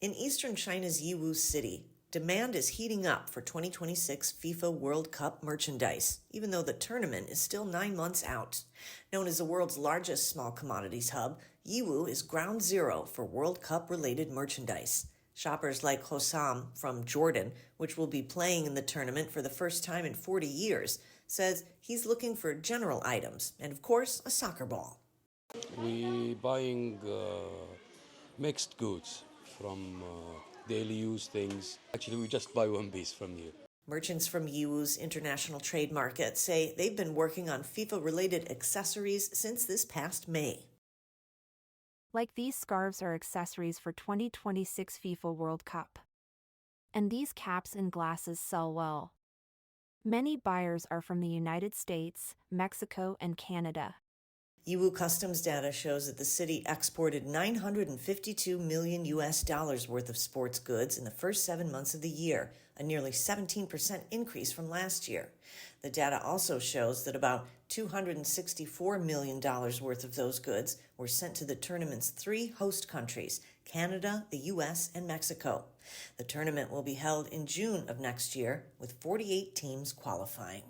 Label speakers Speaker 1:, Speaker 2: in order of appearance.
Speaker 1: In eastern China's Yiwu City, demand is heating up for 2026 FIFA World Cup merchandise, even though the tournament is still 9 months out. Known as the world's largest small commodities hub, Yiwu is ground zero for World Cup-related merchandise. Shoppers like Hossam from Jordan, which will be playing in the tournament for the first time in 40 years, says he's looking for general items and, of course, a soccer ball.
Speaker 2: We buying mixed goods from daily use things. Actually, we just buy one piece from you.
Speaker 1: Merchants from Yiwu's International Trade Market say they've been working on FIFA-related accessories since this past May.
Speaker 3: Like these scarves are accessories for 2026 FIFA World Cup. And these caps and glasses sell well. Many buyers are from the United States, Mexico, and Canada.
Speaker 1: Yiwu Customs data shows that the city exported $952 million worth of sports goods in the first 7 months of the year, a nearly 17% increase from last year. The data also shows that about $264 million worth of those goods were sent to the tournament's 3 host countries, Canada, the U.S., and Mexico. The tournament will be held in June of next year, with 48 teams qualifying.